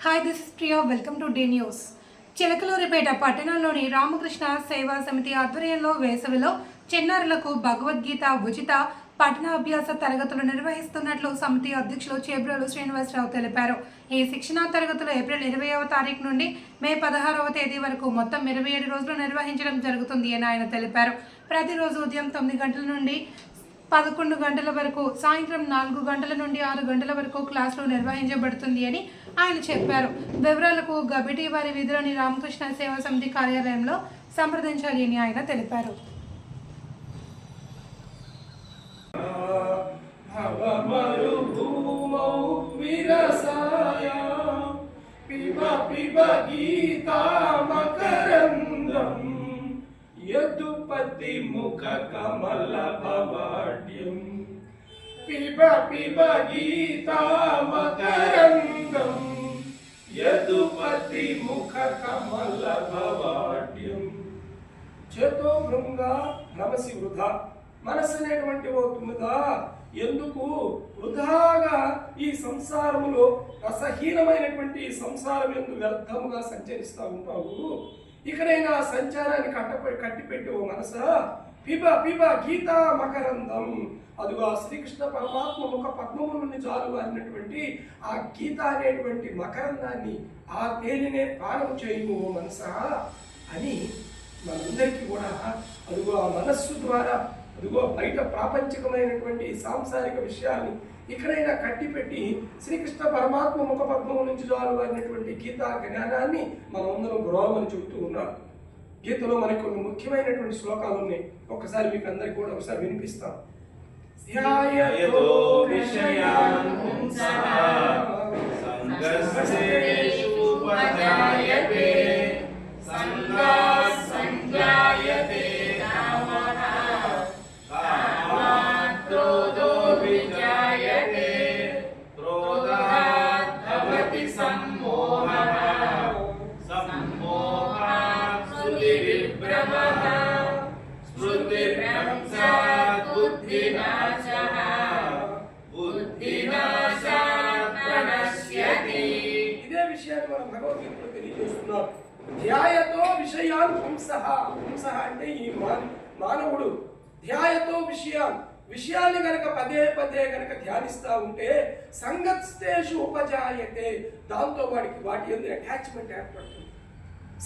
Hi, this is Priya. Welcome to the news. Chilakaluripet పట్టణంలోని రామకృష్ణ సేవా సమితి ఆధ్వర్యంలో వేసవిలో చిన్నారులకు భగవద్గీత ఉచిత పఠనాభ్యాస తరగతులు నిర్వహిస్తున్నట్లు సమితి అధ్యక్షులు చేబ్రోలు శ్రీనివాసరావు తెలిపారు. ఈ శిక్షణా తరగతులు ఏప్రిల్ 20వ తారీఖు నుండి మే 16వ తేదీ వరకు మొత్తం 27 రోజులు నిర్వహించడం జరుగుతుంది అని ఆయన తెలిపారు. ప్రతిరోజు ఉదయం 9 గంటల నుండి 11 గంటల వరకు, సాయంత్రం 4 గంటల నుండి 6 గంటల వరకు క్లాసులు నిర్వహించబడుతుంది అని ఆయన చెప్పారు. వివరాలకు గబిటి వారి వీధిలోని రామకృష్ణ సేవా సమితి కార్యాలయంలో సంప్రదించాలి అని ఆయన తెలిపారు. యదుపతి ముఖ కమల భవాడ్యం పిబ పిబ గీతా మకరందం యదుపతి ముఖ కమల భవాడ్యం. చేతో భృంగా నమసి వృధా, మనసు అనేటువంటి ఓ తుమ్మిదా ఎందుకు వృధాగా ఈ సంసారములో రసహీనమైనటువంటి సంసారం ఎందుకు వ్యర్థముగా సంచరిస్తూ ఉంటావు? ఇకనైనా సంచారాన్ని కట్టిపెట్టి ఓ మనసా పిబ పిబ గీతా మకరందం, అదుగా శ్రీకృష్ణ పరమాత్మ ముఖ పద్మము నుండి జాలువారినటువంటి ఆ గీత అనేటువంటి మకరందాన్ని, ఆ తేనెనే పానం చేయము ఓ మనసా అని మనందరికీ కూడా అదుగో ఆ మనస్సు ద్వారా అదిగో బయట ప్రాపంచికమైనటువంటి సాంసారిక విషయాన్ని ఇక్కడైనా కట్టిపెట్టి శ్రీకృష్ణ పరమాత్మ ముఖ పద్మము నుంచి జాలువారినటువంటి గీతా జ్ఞానాన్ని మనమందరం గౌరవమని చెబుతూ ఉన్నారు. గీతలో మనకి కొన్ని ముఖ్యమైనటువంటి శ్లోకాలు ఉన్నాయి. ఒక్కసారి మీకు అందరికి కూడా ఒకసారి వినిపిస్తాం. ఇదే విషయాన్ని మనం భగవద్గీతలో తెలియజేస్తున్నాం. ధ్యాయతో విషయాన్ పుంసః, పుంసః అంటే ఈ మానవుడు ధ్యాయతో విషయాన్ని గనక పదే పదే గనక ధ్యానిస్తా ఉంటే సంగత్స్తేషు ఉపజాయతే, దాంతో వాటి యందు అటాచ్మెంట్ ఏర్పడుతుంది.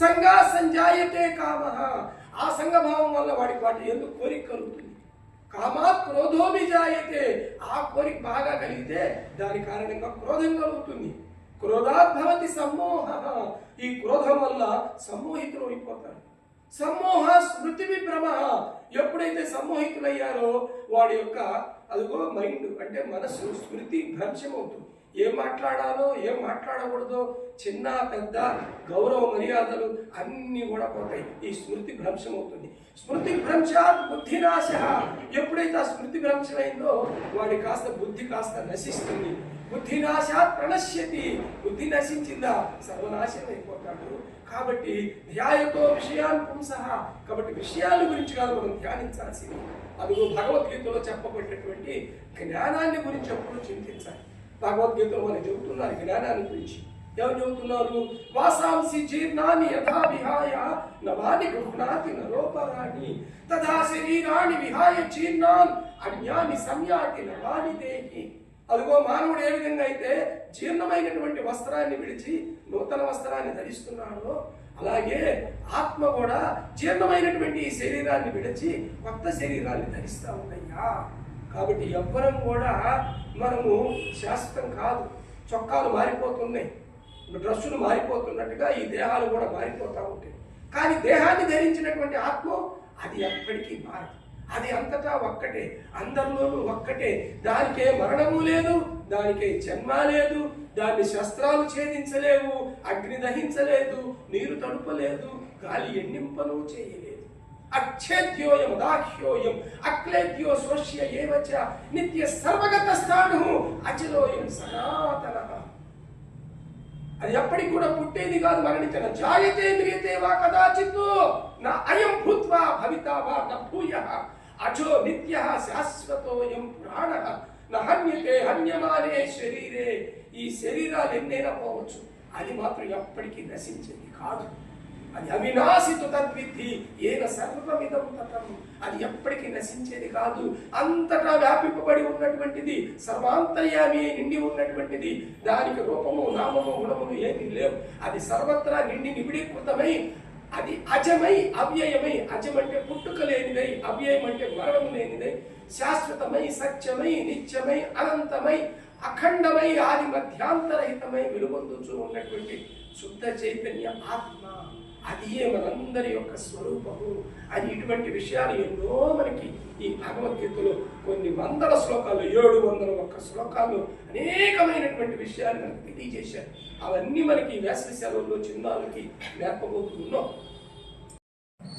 సంగా సంజాయతే కామః, ఆ సంగభావం వల్ల వాటి యందు కోరిక కలుగుతుంది. కామాత్ క్రోధోభిజాయతే, ఆ కోరిక బాగా కలిగితే దాని కారణంగా క్రోధం కలుగుతుంది. క్రోధాత్ భవతి సమ్మోహ, ఈ క్రోధం వల్ల సమ్మోహితులు అయిపోతారు. సమ్మోహ స్మృతి విభ్రమ, ఎప్పుడైతే సమ్మోహితులయ్యారో వాడి యొక్క అదిగో మైండ్ అంటే మనస్సు స్మృతి భ్రంశమవుతుంది. ఏం మాట్లాడాలో ఏం మాట్లాడకూడదో, చిన్న పెద్ద గౌరవ మర్యాదలు అన్నీ కూడా పోతాయి. ఈ స్మృతి భ్రంశమవుతుంది. స్మృతి భ్రంశాత్ బుద్ధినాశ, ఎప్పుడైతే ఆ స్మృతి భ్రంశమైందో వాడి కాస్త బుద్ధి కాస్త నశిస్తుంది. బుద్ధినాశాత్ ప్రణశ్యతి, బుద్ధి నశించిందా సర్వనాశనం అయిపోతాడు. కాబట్టి ధ్యాయతో విషయాన్ పుంసః, కాబట్టి విషయాల గురించి కాదు మనం ధ్యానించాల్సింది. అదిగో భగవద్గీతలో చెప్పబడినటువంటి జ్ఞానాన్ని గురించి ఎప్పుడు చింతించాలి. భగవద్గీతలో మనం చెబుతున్నారు జ్ఞానాన్ని గురించి. ఎవరు చెబుతున్నారు? వాసాంసి జీర్ణాన్ని యథా విహాయ నవాని గృహ్ణాతి నరోపరాణి తథా శరీరాన్ని విహాయ జీర్ణాన్ అన్యాని సంయాతి నవాని దేహి. అదిగో మానవుడు ఏ విధంగా అయితే జీర్ణమైనటువంటి వస్త్రాన్ని విడిచి నూతన వస్త్రాన్ని ధరిస్తున్నాడో, అలాగే ఆత్మ కూడా జీర్ణమైనటువంటి ఈ శరీరాన్ని విడిచి కొత్త శరీరాన్ని ధరిస్తా ఉన్నాయా. కాబట్టి ఎవ్వరం కూడా మనము శాశ్వతం కాదు. చొక్కాలు మారిపోతున్నాయి, డ్రెస్సులు మారిపోతున్నట్టుగా ఈ దేహాలు కూడా మారిపోతూ ఉంటాయి. కానీ దేహాన్ని ధరించినటువంటి ఆత్మ అది ఎప్పటికీ మారదు. అది అంతటా ఒక్కటే, అందరిలోనూ ఒక్కటే. దానికే మరణము లేదు, దానికే జన్మ లేదు, దాన్ని శస్త్రాలు ఛేదించలేవు, అగ్ని దహించలేదు, నీరు తడుపలేదు, గాలి ఎన్నింపను చేయలేదు. అచ్ఛేద్యోయం దాహ్యోయం అక్లేద్యో సోష్య ఏవచ నిత్య సర్వగత స్థాను అచలోయం సనాతన. అది ఎప్పటికి కూడా పుట్టేది కాదు, మరణించిన. జాయతే మ్రియతే వా కదాచిత్ నా అయం భూత్వా భవితా వా న భూయః అజో నిత్యః శాశ్వతోయం ప్రాణః న హన్యతే హన్యమానే శరీరే. ఈ శరీరాలు ఎన్నైనా పోవచ్చు, అది మాత్రం ఎప్పటికీ నశించేది కాదు. అది అవినాశితు తద్విద్ధి ఏన సర్వమిదం తతం. అది ఎప్పటికీ నశించేది కాదు. అంతటా వ్యాపింపబడి ఉన్నటువంటిది, సర్వాంతర్యామి నిండి ఉన్నటువంటిది. దానికి రూపము, నామము, గుణములు ఏమీ లేవు. అది సర్వత్రా నిండి నిబిడీకృతమై, అది అజమై అవ్యయమై. అజం అంటే పుట్టుక లేనిదై, అవ్యయం అంటే మరణము లేనిదై, శాశ్వతమై, సత్యమై, నిత్యమై, అనంతమై, అఖండమై, ఆది మధ్యాంతరహితమై వెలుగొందుచూ ఉన్నటువంటి శుద్ధ చైతన్య ఆత్మ. అది మనందరి యొక్క స్వరూపము. అది ఇటువంటి విషయాలు ఎన్నో మనకి ఈ భగవద్గీతలో కొన్ని వందల శ్లోకాలు, 701 శ్లోకాలు అనేకమైనటువంటి విషయాలు మనకు తెలియజేశారు. అవన్నీ మనకి వేసవి సెలవుల్లో చిన్నారులకి నేర్పబోతున్నాం.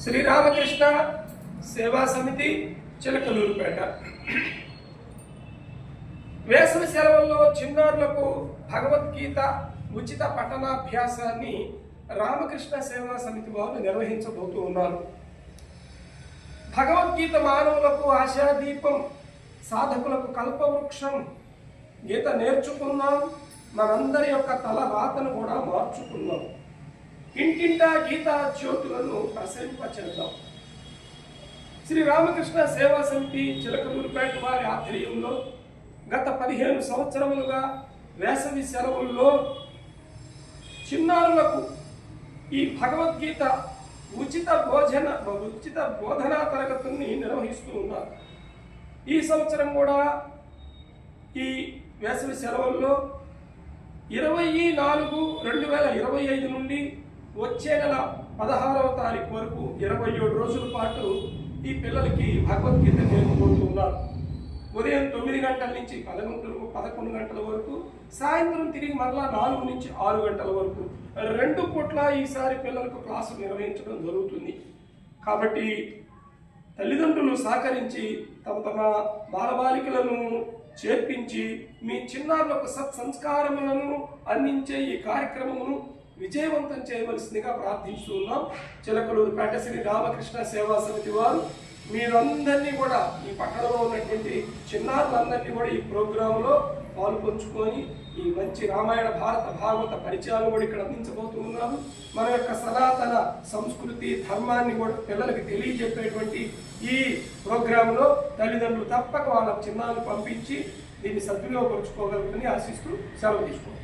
శ్రీరామకృష్ణ సేవా సమితి, చిలకలూరుపేట. వేసవి సెలవుల్లో చిన్నారులకు భగవద్గీత ఉచిత పఠనాభ్యాసాన్ని రామకృష్ణ సేవా సమితి వారు నిర్వహించబోతూ ఉన్నారు. భగవద్గీత మానవులకు ఆశాదీపం, సాధకులకు కల్పవృక్షం. గీత నేర్చుకున్నాం, మనందరి యొక్క తల రాతను కూడా మార్చుకున్నాం. ఇంటింటా గీతా జ్యోతులను ప్రసరింపచేద్దాం. శ్రీ రామకృష్ణ సేవా సమితి చిలకలూరుపేట వారి ఆధ్వర్యంలో గత 15 సంవత్సరములుగా వేసవి సెలవుల్లో చిన్నారులకు ఈ భగవద్గీత ఉచిత బోధనా తరగతుల్ని నిర్వహిస్తూ ఉన్నారు. ఈ సంవత్సరం కూడా ఈ వేసవి సెలవుల్లో 20/4/2025 నుండి వచ్చే నెల 16వ తారీఖు వరకు 27 రోజుల పాటు ఈ పిల్లలకి భగవద్గీత నేర్పబోతూ ఉన్నారు. ఉదయం 9 గంటల నుంచి 11 గంటల వరకు, సాయంత్రం తిరిగి మరలా 4 నుంచి 6 గంటల వరకు 2 పూట్ల ఈసారి పిల్లలకు క్లాసులు నిర్వహించడం జరుగుతుంది. కాబట్టి తల్లిదండ్రులు సహకరించి తమ బాలబాలికలను చేర్పించి మీ చిన్నారులకు సత్సంస్కారములను అందించే ఈ కార్యక్రమమును విజయవంతం చేయవలసిందిగా ప్రార్థిస్తున్నాం. చిలకలూరుపేట శ్రీ రామకృష్ణ సేవా సమితి వారు మీరందరినీ కూడా, ఈ పట్టణంలో ఉన్నటువంటి చిన్నారులందరినీ కూడా ఈ ప్రోగ్రాంలో పాల్పంచుకొని ఈ మంచి రామాయణ, భారత, భాగవత పరిచయాలు కూడా ఇక్కడ అందించబోతూ ఉన్నాము. మన యొక్క సనాతన సంస్కృతి, ధర్మాన్ని కూడా పిల్లలకి తెలియజెప్పేటువంటి ఈ ప్రోగ్రాంలో తల్లిదండ్రులు తప్పక వాళ్ళ చిన్నారులు పంపించి దీన్ని సద్వినియోగపరుచుకోగలుగుతారని ఆశిస్తూ సెలవు తీసుకుంటాం.